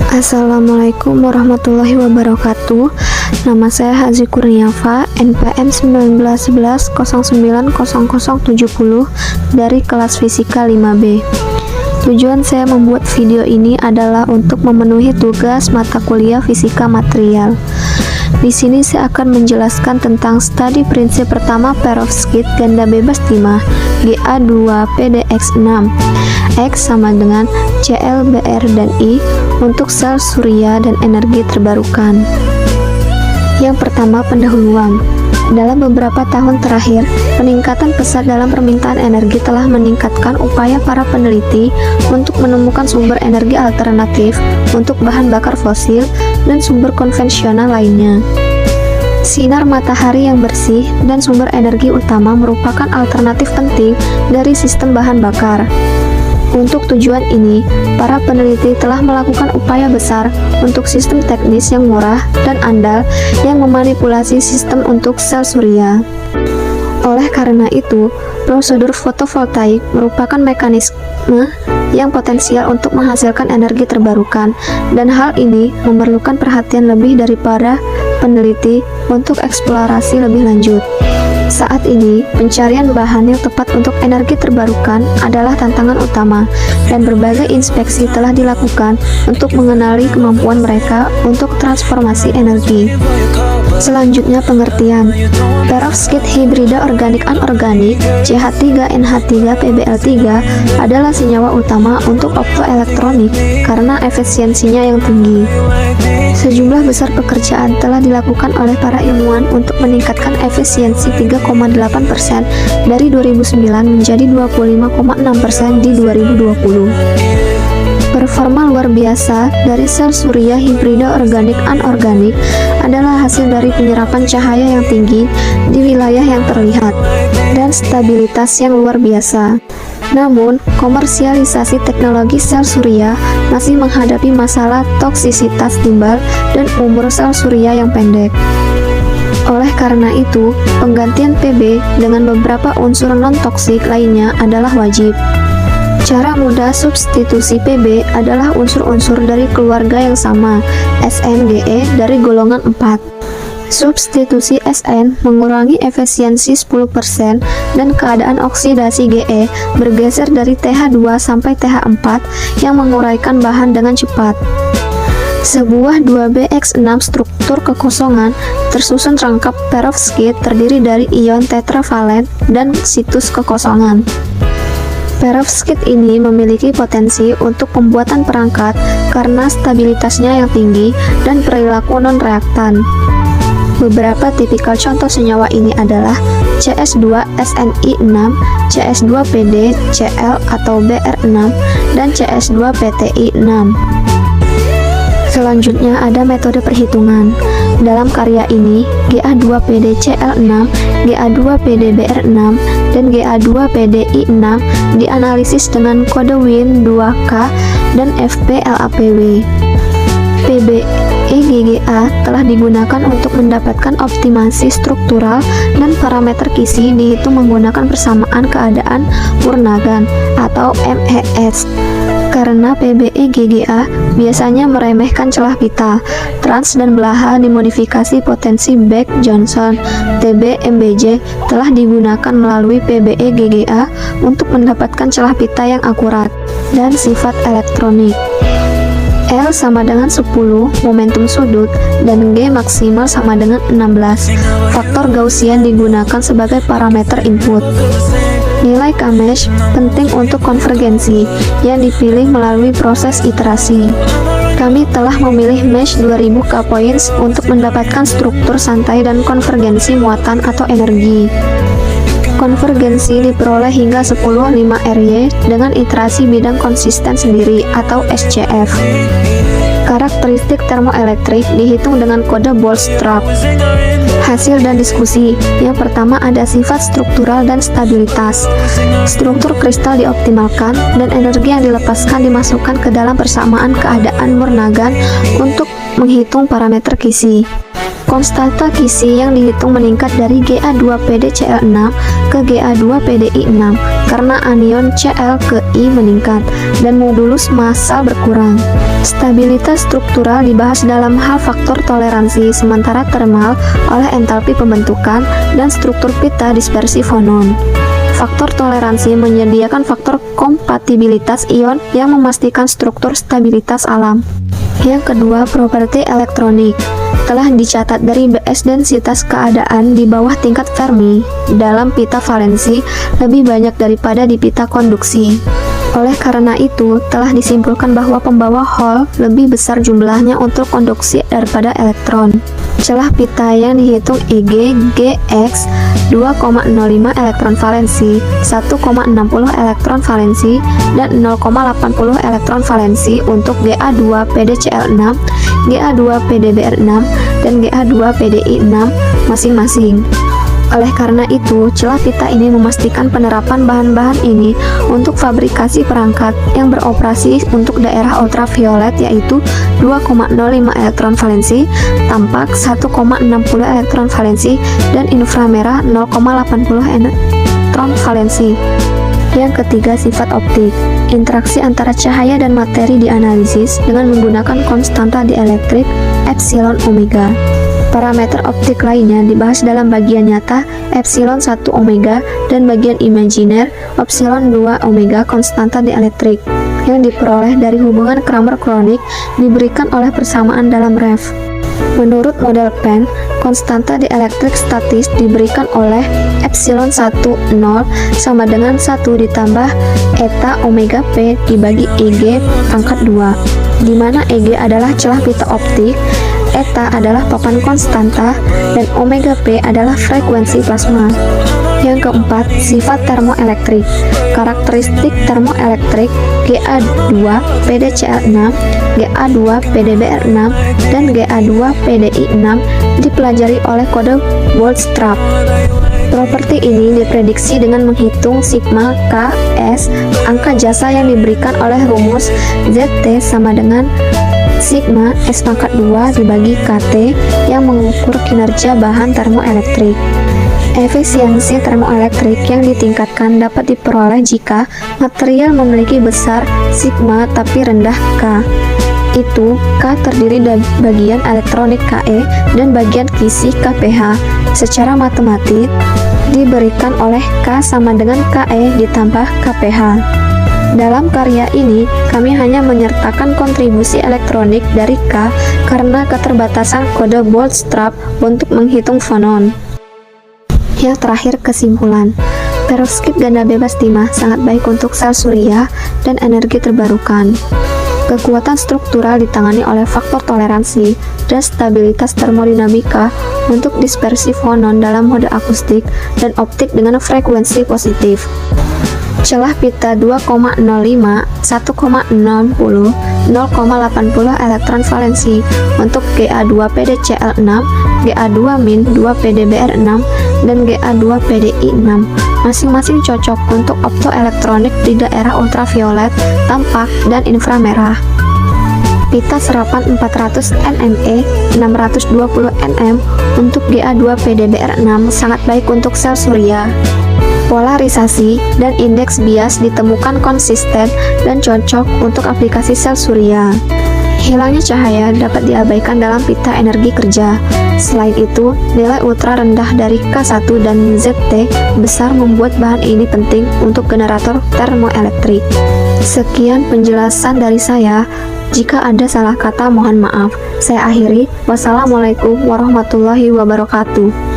Assalamualaikum warahmatullahi wabarakatuh. Nama saya Hazi Kurniafa, NPM 1911090070 dari kelas Fisika 5B. Tujuan saya membuat video ini adalah untuk memenuhi tugas mata kuliah Fisika Material. Di sini saya akan menjelaskan tentang studi prinsip pertama perovskit ganda bebas timah Ga2PdX6. X sama dengan Cl, Br, dan I untuk sel surya dan energi terbarukan. Yang pertama, pendahuluan. Dalam beberapa tahun terakhir, peningkatan pesat dalam permintaan energi telah meningkatkan upaya para peneliti untuk menemukan sumber energi alternatif untuk bahan bakar fosil dan sumber konvensional lainnya. Sinar matahari yang bersih dan sumber energi utama merupakan alternatif penting dari sistem bahan bakar. Untuk tujuan ini, para peneliti telah melakukan upaya besar untuk sistem teknis yang murah dan andal yang memanipulasi sistem untuk sel surya. Oleh karena itu, prosedur fotovoltaik merupakan mekanisme yang potensial untuk menghasilkan energi terbarukan, dan hal ini memerlukan perhatian lebih dari para peneliti untuk eksplorasi lebih lanjut. Saat ini, pencarian bahan yang tepat untuk energi terbarukan adalah tantangan utama, dan berbagai inspeksi telah dilakukan untuk mengenali kemampuan mereka untuk transformasi energi. Selanjutnya, pengertian. Perovskit hibrida organik anorganik CH3NH3PbL3 adalah senyawa utama untuk optoelektronik karena efisiensinya yang tinggi. Sejumlah besar pekerjaan telah dilakukan oleh para ilmuwan untuk meningkatkan efisiensi 3,8% dari 2009 menjadi 25,6% di 2020. Performa luar biasa dari sel surya hibrida organik anorganik adalah hasil dari penyerapan cahaya yang tinggi di wilayah yang terlihat dan stabilitas yang luar biasa. Namun, komersialisasi teknologi sel surya masih menghadapi masalah toksisitas timbal dan umur sel surya yang pendek. Oleh karena itu, penggantian Pb dengan beberapa unsur non-toksik lainnya adalah wajib. Cara mudah substitusi Pb adalah unsur-unsur dari keluarga yang sama, Sn, Ge dari golongan 4. Substitusi Sn mengurangi efisiensi 10% dan keadaan oksidasi Ge bergeser dari TH2 sampai TH4 yang menguraikan bahan dengan cepat. Sebuah 2BX6 struktur kekosongan tersusun rangkap perovskit terdiri dari ion tetravalen dan situs kekosongan. Perovskit ini memiliki potensi untuk pembuatan perangkat karena stabilitasnya yang tinggi dan perilaku non-reaktan. Beberapa tipikal contoh senyawa ini adalah CS2SNI6, CS2PD, Cl atau Br6, dan CS2PTI6. Selanjutnya ada metode perhitungan. Dalam karya ini, Ga2PdCl6, Ga2PdBr6, dan Ga2PdI6 dianalisis dengan kode Wien 2K dan FP-LAPW. PbEGGA telah digunakan untuk mendapatkan optimasi struktural dan parameter kisi dihitung menggunakan persamaan keadaan Murnaghan atau MES. Karena PbEGGA biasanya meremehkan celah pita, trans dan belaha dimodifikasi potensi Beck-Johnson. TbMbJ telah digunakan melalui PbEGGA untuk mendapatkan celah pita yang akurat dan sifat elektronik. L sama dengan 10, momentum sudut, dan G maksimal sama dengan 16. Faktor Gaussian digunakan sebagai parameter input. Nilai K-mesh penting untuk konvergensi yang dipilih melalui proses iterasi. Kami telah memilih mesh 2000 K-points untuk mendapatkan struktur santai dan konvergensi muatan atau energi. Konvergensi diperoleh hingga 10-5 RY dengan iterasi bidang konsisten sendiri atau SCF. Karakteristik termoelektrik dihitung dengan kode Boolstra. Hasil dan diskusi. Yang pertama ada sifat struktural dan stabilitas. Struktur kristal dioptimalkan dan energi yang dilepaskan dimasukkan ke dalam persamaan keadaan Murnaghan untuk menghitung parameter kisi. Konstanta Kisi yang dihitung meningkat dari Ga2PdCl6 ke Ga2PdI6 karena anion Cl ke I meningkat dan modulus massa berkurang. Stabilitas struktural dibahas dalam hal faktor toleransi sementara termal oleh entalpi pembentukan dan struktur pita dispersi fonon. Faktor toleransi menyediakan faktor kompatibilitas ion yang memastikan struktur stabilitas alam. Yang kedua, properti elektronik. Telah dicatat dari BS densitas keadaan di bawah tingkat Fermi dalam pita valensi lebih banyak daripada di pita konduksi. Oleh karena itu, telah disimpulkan bahwa pembawa Hall lebih besar jumlahnya untuk konduksi daripada elektron. Celah pita yang dihitung EG, Gx 2,05 elektron valensi, 1,60 elektron valensi, dan 0,80 elektron valensi untuk Ga2PdCl6, Ga2PdBr6, dan Ga2PdI6 masing-masing. Oleh karena itu, celah pita ini memastikan penerapan bahan-bahan ini untuk fabrikasi perangkat yang beroperasi untuk daerah ultraviolet yaitu 2,05 elektron valensi, tampak 1,60 elektron valensi, dan inframerah 0,80 elektron valensi. Yang ketiga, sifat optik. Interaksi antara cahaya dan materi dianalisis dengan menggunakan konstanta dielektrik epsilon omega. Parameter optik lainnya dibahas dalam bagian nyata epsilon 1 omega dan bagian imajiner epsilon 2 omega konstanta dielektrik yang diperoleh dari hubungan Kramer-Kronig diberikan oleh persamaan dalam ref. Menurut model Penn, konstanta dielektrik statis diberikan oleh epsilon 1 0 sama dengan 1 ditambah eta omega P dibagi EG pangkat 2, di mana EG adalah celah pita optik, eta adalah papan konstanta, dan omega P adalah frekuensi plasma. Yang keempat, sifat termoelektrik. Karakteristik termoelektrik Ga2PdCl6, Ga2PdBr6, dan Ga2PdI6 dipelajari oleh kode Bootstrap. Properti ini diprediksi dengan menghitung sigma Ks, angka jasa yang diberikan oleh rumus Zt sama dengan sigma S pangkat 2 dibagi Kt yang mengukur kinerja bahan termoelektrik. Efisiensi termoelektrik yang ditingkatkan dapat diperoleh jika material memiliki besar sigma tapi rendah K. Itu K terdiri dari bagian elektronik Ke dan bagian kisi Kph. Secara matematik diberikan oleh K sama dengan Ke ditambah Kph. Dalam karya ini, kami hanya menyertakan kontribusi elektronik dari K karena keterbatasan kode Bootstrap untuk menghitung fonon. Yang terakhir, kesimpulan. Perovskit ganda bebas timah sangat baik untuk sel surya dan energi terbarukan. Kekuatan struktural ditangani oleh faktor toleransi dan stabilitas termodinamika untuk dispersi fonon dalam mode akustik dan optik dengan frekuensi positif. Celah pita 2,05, 1,60, 0,80 elektron valensi untuk Ga2PdCl6, Ga2-2PdBr6, dan Ga2PdI6 masing-masing cocok untuk optoelektronik di daerah ultraviolet, tampak, dan inframerah. Pita serapan 400 nMe, 620 nm untuk Ga2PdBr6 sangat baik untuk sel surya. Polarisasi dan indeks bias ditemukan konsisten dan cocok untuk aplikasi sel surya. Hilangnya cahaya dapat diabaikan dalam pita energi kerja. Selain itu, nilai ultra rendah dari K1 dan Zt besar membuat bahan ini penting untuk generator termoelektrik. Sekian penjelasan dari saya. Jika ada salah kata mohon maaf. Saya akhiri. Wassalamualaikum warahmatullahi wabarakatuh.